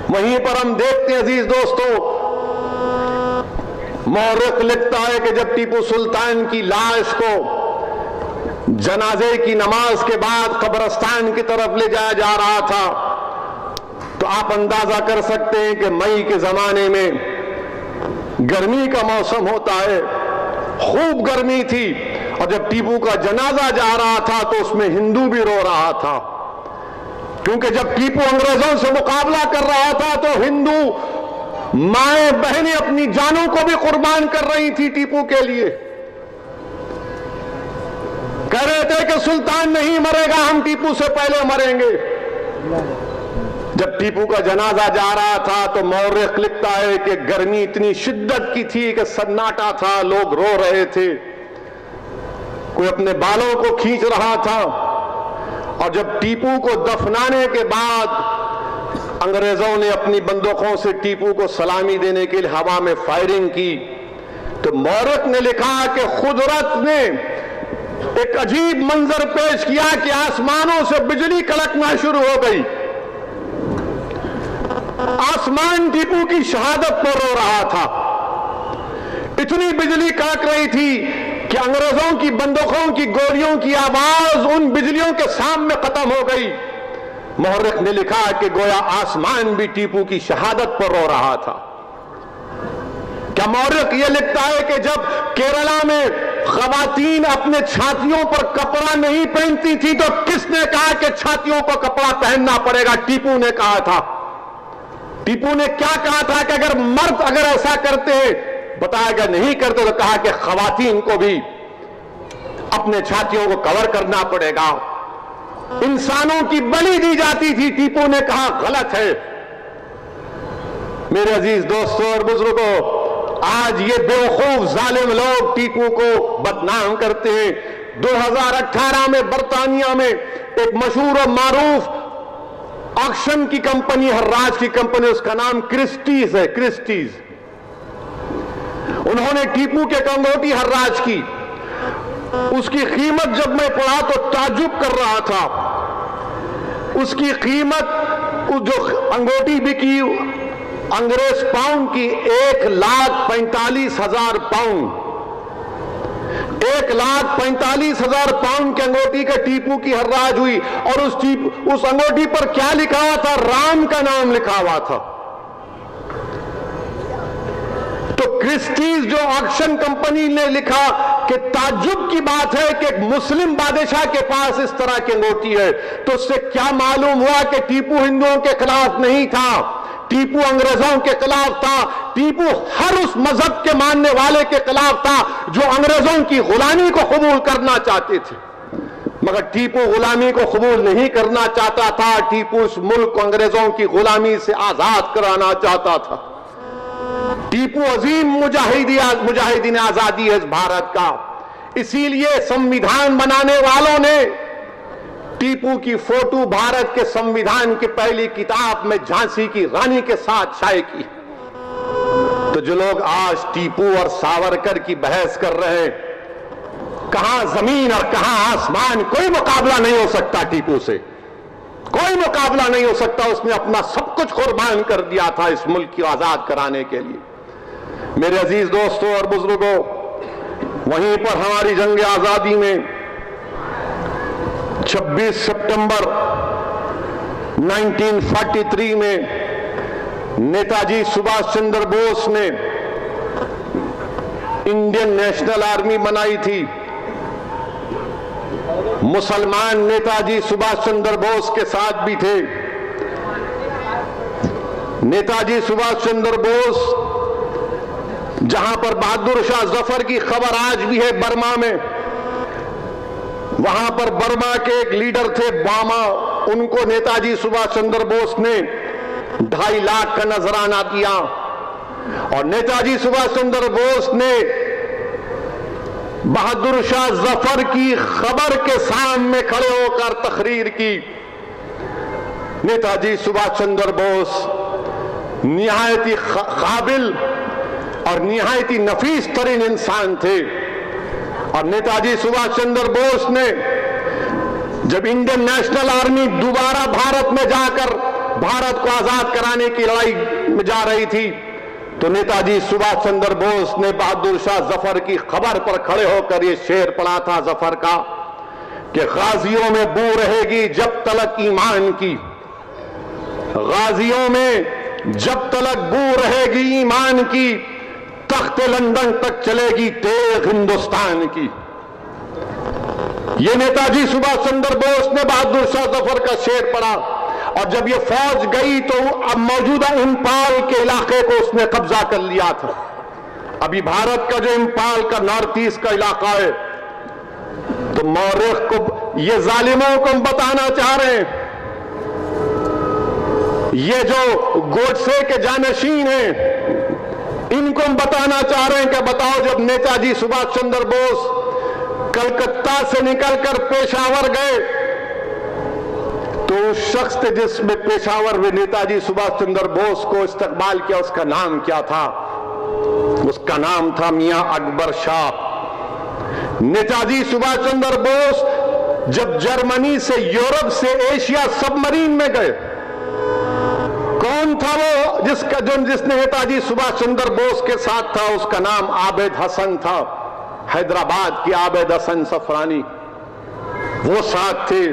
वहीं पर हम देखते हैं अजीज दोस्तों, मौरख लिखता है कि जब टीपू सुल्तान की लाश को जनाजे की नमाज के बाद कब्रिस्तान की तरफ ले जाया जा रहा था, तो आप अंदाजा कर सकते हैं कि मई के जमाने में गर्मी का मौसम होता है, खूब गर्मी थी, और जब टीपू का जनाजा जा रहा था तो उसमें हिंदू भी रो रहा था, क्योंकि जब टीपू अंग्रेजों से मुकाबला कर रहा था तो हिंदू माएं बहनें अपनी जानों को भी कुर्बान कर रही थी टीपू के लिए। कह रहे थे कि सुल्तान नहीं मरेगा, हम टीपू से पहले मरेंगे। जब टीपू का जनाजा जा रहा था तो मौर्रख लिखता है कि गर्मी इतनी शिद्दत की थी कि सन्नाटा था, लोग रो रहे थे, कोई अपने बालों को खींच रहा था। और जब टीपू को दफनाने के बाद अंग्रेजों ने अपनी बंदूकों से टीपू को सलामी देने के लिए हवा में फायरिंग की, तो मौर्रख ने लिखा कि कुदरत ने एक अजीब मंजर पेश किया कि आसमानों से बिजली कड़कना शुरू हो गई। आसमान टीपू की शहादत पर रो रहा था, इतनी बिजली कड़क रही थी कि अंग्रेजों की बंदूकों की गोलियों की आवाज उन बिजलियों के सामने खत्म हो गई। मौर्रख ने लिखा कि गोया आसमान भी टीपू की शहादत पर रो रहा था। क्या मौर्रख यह लिखता है कि जब केरला में खवातीन अपने छातियों पर कपड़ा नहीं पहनती थी तो किसने कहा कि छातियों पर कपड़ा पहनना पड़ेगा? टीपू ने कहा था। टीपू ने क्या कहा था कि अगर मर्द अगर ऐसा करते, बताया गया नहीं करते, तो कहा कि खवातीन को भी अपने छातियों को कवर करना पड़ेगा। इंसानों की बलि दी जाती थी, टीपू ने कहा गलत है। मेरे अजीज दोस्तों और बुजुर्गों, आज ये बेवकूफ जालिम लोग टीपू को बदनाम करते हैं। 2018 में बर्तानिया में एक मशहूर और मारूफ ऑक्शन की कंपनी, हर्राज की कंपनी, उसका नाम क्रिस्टीज है, क्रिस्टीज। उन्होंने टीपू के अंगूठी हर्राज की। उसकी कीमत जब मैं पढ़ा तो ताज्जुब कर रहा था। उसकी कीमत, जो अंगूठी बिकी अंग्रेज पाउंड की, 1,45,000 पाउंड, 1,45,000 पाउंड की अंगूठी का टीपू की हर्राज हुई। और उस अंगूठी पर क्या लिखा हुआ था? राम का नाम लिखा हुआ था। तो क्रिस्टीज जो ऑक्शन कंपनी ने लिखा कि ताज्जुब की बात है कि एक मुस्लिम बादशाह के पास इस तरह की अंगूठी है, तो उससे क्या मालूम हुआ कि टीपू हिंदुओं के खिलाफ नहीं था, टीपू अंग्रेजों के खिलाफ था। टीपू हर उस मजहब के मानने वाले के खिलाफ था जो अंग्रेजों की गुलामी को कबूल करना चाहते थे, मगर टीपू गुलामी को कबूल नहीं करना चाहता था। टीपू इस मुल्क को अंग्रेजों की गुलामी से आजाद कराना चाहता था। टीपू अजीम मुजाहिदीन आजादी है इस भारत का। इसीलिए संविधान बनाने वालों ने टीपू की फोटो भारत के संविधान की पहली किताब में झांसी की रानी के साथ शाये की। तो जो लोग आज टीपू और सावरकर की बहस कर रहे हैं, कहां जमीन और कहां आसमान, कोई मुकाबला नहीं हो सकता टीपू से, कोई मुकाबला नहीं हो सकता। उसने अपना सब कुछ कुर्बान कर दिया था इस मुल्क को आजाद कराने के लिए। मेरे अजीज दोस्तों और बुजुर्गों, वहीं पर हमारी जंग आजादी में 26 सितंबर 1943 में नेताजी सुभाष चंद्र बोस ने इंडियन नेशनल आर्मी बनाई थी। मुसलमान नेताजी सुभाष चंद्र बोस के साथ भी थे। नेताजी सुभाष चंद्र बोस, जहां पर बहादुर शाह जफर की खबर आज भी है बर्मा में, वहां पर बर्मा के एक लीडर थे बामा, उनको नेताजी सुभाष चंद्र बोस ने 2.5 लाख का नजराना दिया। और नेताजी सुभाष चंद्र बोस ने बहादुर शाह जफर की खबर के सामने खड़े होकर तकरीर की। नेताजी सुभाष चंद्र बोस निहायत ही काबिल और निहायत ही नफीस तरीन इंसान थे। और नेताजी सुभाष चंद्र बोस ने जब इंडियन नेशनल आर्मी दोबारा भारत में जाकर भारत को आजाद कराने की लड़ाई में जा रही थी, तो नेताजी सुभाष चंद्र बोस ने बहादुर शाह जफर की खबर पर खड़े होकर यह शेर पढ़ा था जफर का कि गाजियों में बू रहेगी जब तलक ईमान की, गाजियों में जब तलक बू रहेगी ईमान की, तख्त लंदन तक चलेगी तेग हिंदुस्तान की। ये नेताजी सुभाष चंद्र बोस ने बहादुर शाह जफर का शेर पढ़ा, और जब ये फौज गई तो अब मौजूदा इंपाल के इलाके को उसने कब्जा कर लिया था। अभी भारत का जो इंपाल का नॉर्थ ईस्ट का इलाका है, तो मौर्य को, ये जालिमों को हम बताना चाह रहे हैं, ये जो गोडसे के जानशीन हैं, इनको हम बताना चाह रहे हैं कि बताओ, जब नेताजी सुभाष चंद्र बोस कलकत्ता से निकलकर पेशावर गए, तो उस शख्स थे जिसमें पेशावर में नेताजी सुभाष चंद्र बोस को इस्तकबाल किया, उसका नाम क्या था? उसका नाम था मियां अकबर शाह। नेताजी सुभाष चंद्र बोस जब जर्मनी से, यूरोप से एशिया सबमरीन में गए, कौन था वो जिसने नेताजी सुभाष चंद्र बोस के साथ था? उसका नाम आबिद हसन था, हैदराबाद की आबिद हसन सफरानी, वो साथ थे।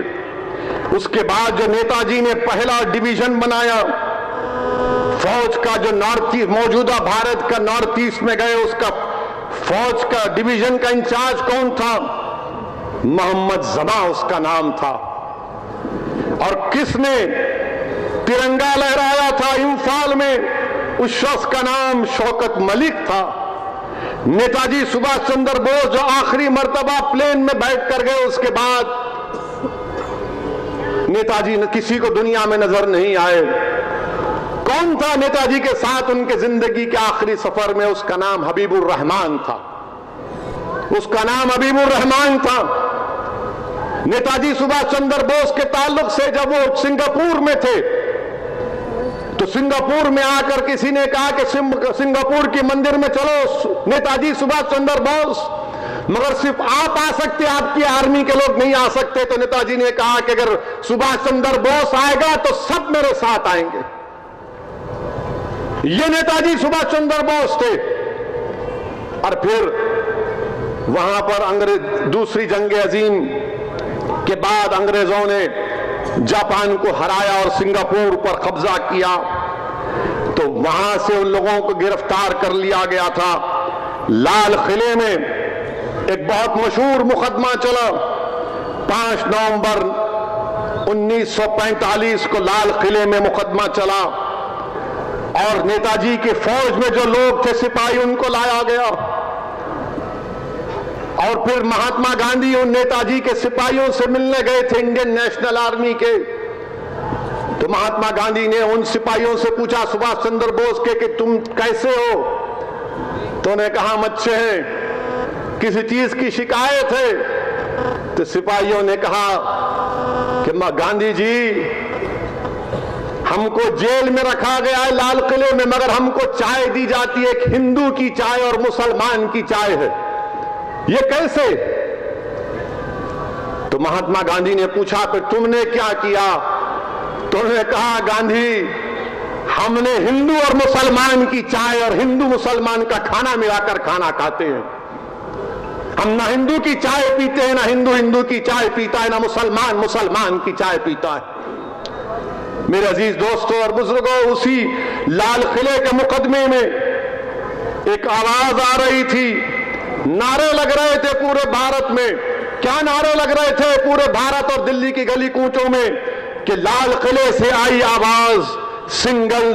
उसके बाद जो नेताजी ने पहला डिवीजन बनाया फौज का, जो नॉर्थ ईस्ट, मौजूदा भारत का नॉर्थ ईस्ट में गए, उसका फौज का डिवीजन का इंचार्ज कौन था? मोहम्मद जमा उसका नाम था। और किसने तिरंगा लहराया था इंफाल में? उस शख्स का नाम शौकत मलिक था। नेताजी सुभाष चंद्र बोस जो आखिरी मर्तबा प्लेन में बैठ कर गए, उसके बाद नेताजी किसी को दुनिया में नजर नहीं आए। कौन था नेताजी के साथ उनके जिंदगी के आखिरी सफर में? उसका नाम हबीबुर रहमान था, उसका नाम हबीबुर रहमान था। नेताजी सुभाष चंद्र बोस के ताल्लुक से जब वो सिंगापुर में थे, तो सिंगापुर में आकर किसी ने कहा कि सिंगापुर के मंदिर में चलो नेताजी सुभाष चंद्र बोस, मगर सिर्फ आप आ सकते, आपकी आर्मी के लोग नहीं आ सकते। तो नेताजी ने कहा कि अगर सुभाष चंद्र बोस आएगा तो सब मेरे साथ आएंगे। ये नेताजी सुभाष चंद्र बोस थे। और फिर वहां पर दूसरी जंग अजीम के बाद अंग्रेजों ने जापान को हराया और सिंगापुर पर कब्जा किया, तो वहां से उन लोगों को गिरफ्तार कर लिया गया था। लाल किले में एक बहुत मशहूर मुकदमा चला। 5 नवंबर 1945 को लाल किले में मुकदमा चला, और नेताजी के फौज में जो लोग थे सिपाही, उनको लाया गया। और फिर महात्मा गांधी उन नेताजी के सिपाहियों से मिलने गए थे, इंडियन नेशनल आर्मी के। तो महात्मा गांधी ने उन सिपाहियों से पूछा सुभाष चंद्र बोस के कि तुम कैसे हो? तो उन्हें कहा हम अच्छे हैं। किसी चीज की शिकायत है? तो सिपाहियों ने कहा कि गांधी जी, हमको जेल में रखा गया है लाल किले में, मगर हमको चाय दी जाती है, एक हिंदू की चाय और मुसलमान की चाय है, ये कैसे? तो महात्मा गांधी ने पूछा फिर तुमने क्या किया? तो उन्होंने कहा गांधी, हमने हिंदू और मुसलमान की चाय और हिंदू मुसलमान का खाना मिलाकर खाना खाते हैं। हम ना हिंदू की चाय पीते हैं, ना हिंदू हिंदू की चाय पीता है, ना मुसलमान मुसलमान की चाय पीता है। मेरे अजीज दोस्तों और बुजुर्गों, उसी लाल किले के मुकदमे में एक आवाज आ रही थी, नारे लग रहे थे पूरे भारत में। क्या नारे लग रहे थे पूरे भारत और दिल्ली की गली कूचों में? कि लाल किले से आई आवाज, सिंगल,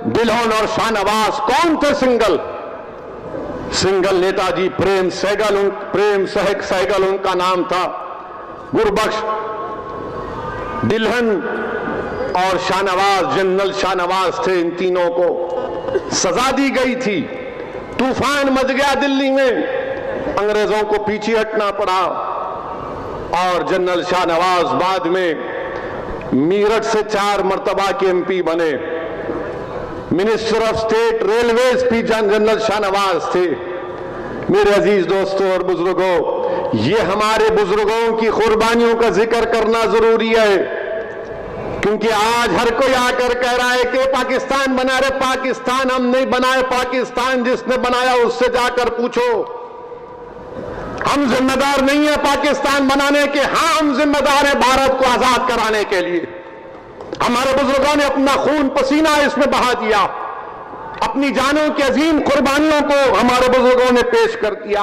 बिल्हौन और शाहनवाज। कौन थे सिंगल? सिंगल नेताजी प्रेम सहगल उनका नाम था। गुरबख्श, दिल्हन और शाहनवाज, जनरल शाहनवाज थे। इन तीनों को सजा दी गई थी। तूफान मच गया दिल्ली में, अंग्रेजों को पीछे हटना पड़ा, और जनरल शाहनवाज बाद में मीरठ से 4 मर्तबा के एमपी बने। मिनिस्टर ऑफ स्टेट रेलवेज भी जनरल शाहनवाज थे। मेरे अजीज दोस्तों और बुजुर्गों, ये हमारे बुजुर्गों की कुर्बानियों का जिक्र करना जरूरी है, क्योंकि आज हर कोई आकर कह रहा है कि पाकिस्तान बना रहे। पाकिस्तान हम नहीं बनाए, पाकिस्तान जिसने बनाया उससे जाकर पूछो। हम जिम्मेदार नहीं है पाकिस्तान बनाने के, हाँ हम जिम्मेदार हैं भारत को आजाद कराने के लिए। हमारे बुजुर्गों ने अपना खून पसीना इसमें बहा दिया, अपनी जानों की अजीम कुर्बानियों को हमारे बुजुर्गों ने पेश कर दिया।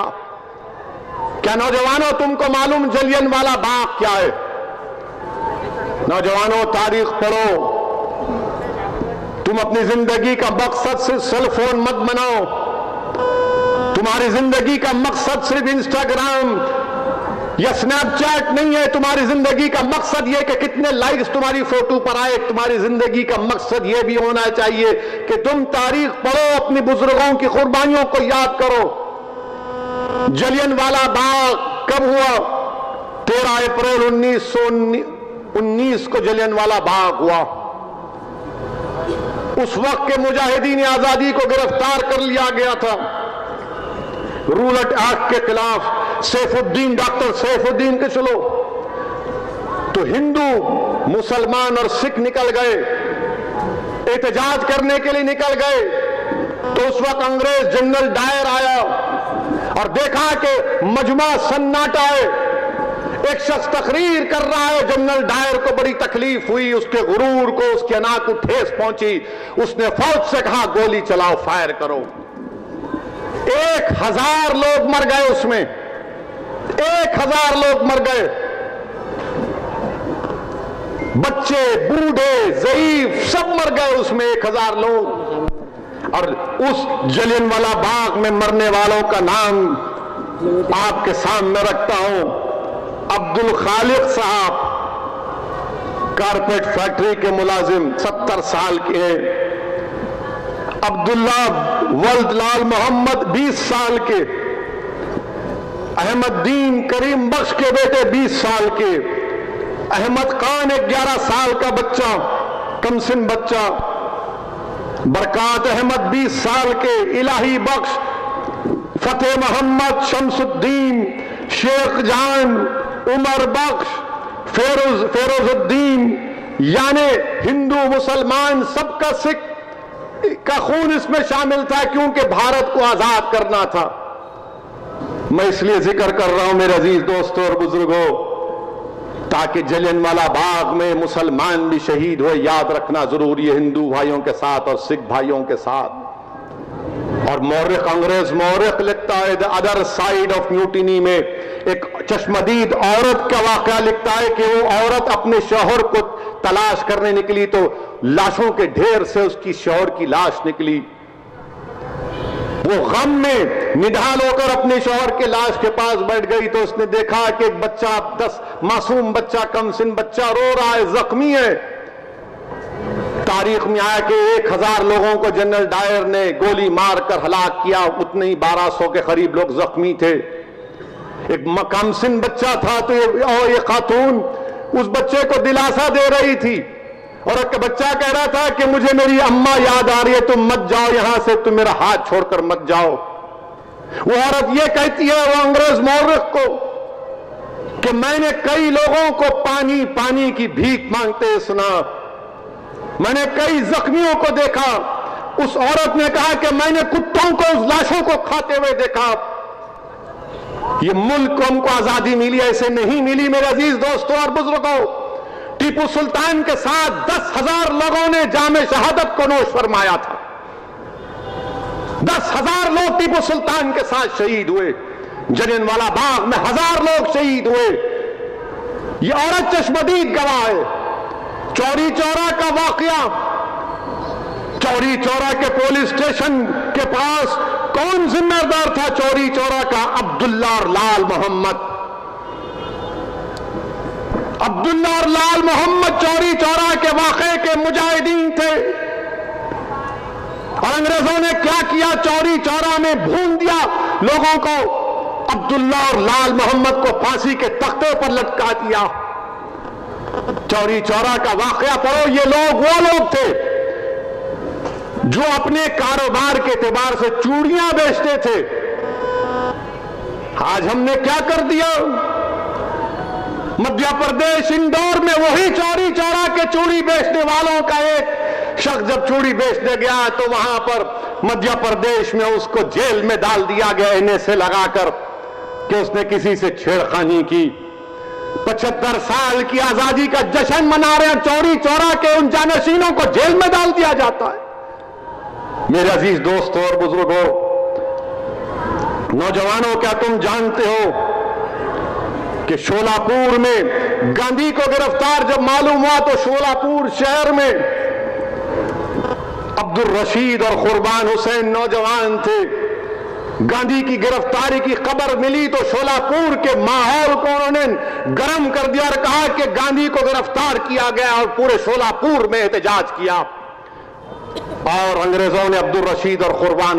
क्या नौजवानों तुमको मालूम जलियनवाला बाग क्या है? नौजवानों तारीख पढ़ो, तुम अपनी जिंदगी का मकसद सिर्फ सेल फोन मत बनाओ, तुम्हारी जिंदगी का मकसद सिर्फ इंस्टाग्राम या स्नैपचैट नहीं है। तुम्हारी जिंदगी का मकसद यह कि कितने लाइक्स तुम्हारी फोटो पर आए। तुम्हारी जिंदगी का मकसद यह भी होना चाहिए कि तुम तारीख पढ़ो, अपने बुजुर्गों की कुर्बानियों को याद करो। जलियनवाला बाग कब हुआ? 13 अप्रैल 1919 को जलियनवाला बाग हुआ। उस वक्त के मुजाहिदीन आजादी को गिरफ्तार कर लिया गया था रूलट एक्ट के खिलाफ। सैफुद्दीन, डॉक्टर सैफुद्दीन के चलो तो हिंदू, मुसलमान और सिख निकल गए, एहतजाज करने के लिए निकल गए। तो उस वक्त अंग्रेज जनरल डायर आया और देखा कि मजमा सन्नाटा है, एक शख्स तकरीर कर रहा है। जनरल डायर को बड़ी तकलीफ हुई, उसके गुरूर को, उसके अना को ठेस पहुंची। उसने फौज से कहा गोली चलाओ, फायर करो। 1000 लोग मर गए उसमें, 1000 लोग मर गए, बच्चे, बूढ़े, ज़ईफ सब मर गए उसमें, 1000 लोग। और उस जलियनवाला बाग में मरने वालों का नाम आपके सामने रखता हूं। अब्दुल खालिक साहब, कारपेट फैक्ट्री के मुलाजिम, 70 साल के हैं। अब्दुल्ला वल्द लाल मोहम्मद 20 साल के, अहमददीन करीम बख्श के बेटे 20 साल के, अहमद खान 11 साल का बच्चा, कमसिन बच्चा, बरकात अहमद 20 साल के, इलाही बख्श, फतेह मोहम्मद, शमसुद्दीन, शेख जान, उमर बख्श, फेरोजुद्दीन, यानी हिंदू मुसलमान सबका सिख का खून इसमें शामिल था, क्योंकि भारत को आजाद करना था। मैं इसलिए जिक्र कर रहा हूं मेरे अजीज दोस्तों और बुजुर्गों, ताकि जलियनवाला बाग में मुसलमान भी शहीद हुए, याद रखना जरूरी है, हिंदू भाइयों के साथ और सिख भाइयों के साथ। और मौर्रिख, अंग्रेज मौर्रिख लिखता है the other side of mutiny में एक चश्मदीद औरत का वाकया लिखता है कि वो औरत अपने शौहर को तलाश करने निकली तो लाशों के ढेर से उसकी शौहर की लाश निकली। वो गम में निढाल होकर अपने शौहर के लाश के पास बैठ गई तो उसने देखा कि एक बच्चा, 10 मासूम बच्चा, कमसिन बच्चा रो रहा है, जख्मी है। तारीख में आया कि 1000 लोगों को जनरल डायर ने गोली मारकर हलाक किया, उतने ही 1200 के करीब लोग जख्मी थे। एक कमसिन बच्चा था तो ये खातून उस बच्चे को दिलासा दे रही थी और एक बच्चा कह रहा था कि मुझे मेरी अम्मा याद आ रही है, तुम मत जाओ यहां से, तुम मेरा हाथ छोड़कर मत जाओ। वो औरत ये कहती है वो अंग्रेज मौर्रिख को कि मैंने कई लोगों को पानी पानी की भीख मांगते सुना, मैंने कई जख्मियों को देखा। उस औरत ने कहा कि मैंने कुत्तों को उस लाशों को खाते हुए देखा। ये मुल्क को हमको आजादी मिली, ऐसे नहीं मिली मेरे अजीज दोस्तों और बुजुर्गों। टीपू सुल्तान के साथ 10,000 लोगों ने जामे शहादत को नोश फरमाया था। 10,000 लोग टीपू सुल्तान के साथ शहीद हुए। जलियनवाला बाग में 1000 लोग शहीद हुए। ये औरत चश्मदीद गवाह है। चौरी चौरा का वाकया, चौरी चौरा के पुलिस स्टेशन के पास कौन जिम्मेदार था चौरी चौरा का? अब्दुल्ला और लाल मोहम्मद। अब्दुल्ला और लाल मोहम्मद चौरी चौरा के वाकये के मुजाहिदीन थे। और अंग्रेजों ने क्या किया? चौरी चौरा में भून दिया लोगों को। अब्दुल्ला और लाल मोहम्मद को फांसी के तख्ते पर लटका दिया। चौरी चौरा का वाकया पढ़ो। ये लोग वो लोग थे जो अपने कारोबार के एतबार से चूड़ियां बेचते थे। आज हमने क्या कर दिया? मध्य प्रदेश इंदौर में वही चौरी चौरा के चूड़ी बेचने वालों का एक शख्स जब चूड़ी बेचने गया तो वहां पर मध्य प्रदेश में उसको जेल में डाल दिया गया, इन्हें से लगाकर। कि उसने किसी से छेड़खानी की। 75 साल की आजादी का जश्न मना रहे हैं, चौरी चौरा के उन जानशीनों को जेल में डाल दिया जाता है। मेरे अजीज दोस्तों और बुजुर्गों, नौजवानों, क्या तुम जानते हो कि शोलापुर में गांधी को गिरफ्तार जब मालूम हुआ तो शोलापुर शहर में अब्दुल रशीद और कुर्बान हुसैन नौजवान थे। गांधी की गिरफ्तारी की खबर मिली तो शोलापुर के माहौल को उन्होंने गर्म कर दिया और कहा कि गांधी को गिरफ्तार किया गया, और पूरे शोलापुर में एहतजाज किया और अंग्रेजों ने अब्दुल रशीद और कुर्बान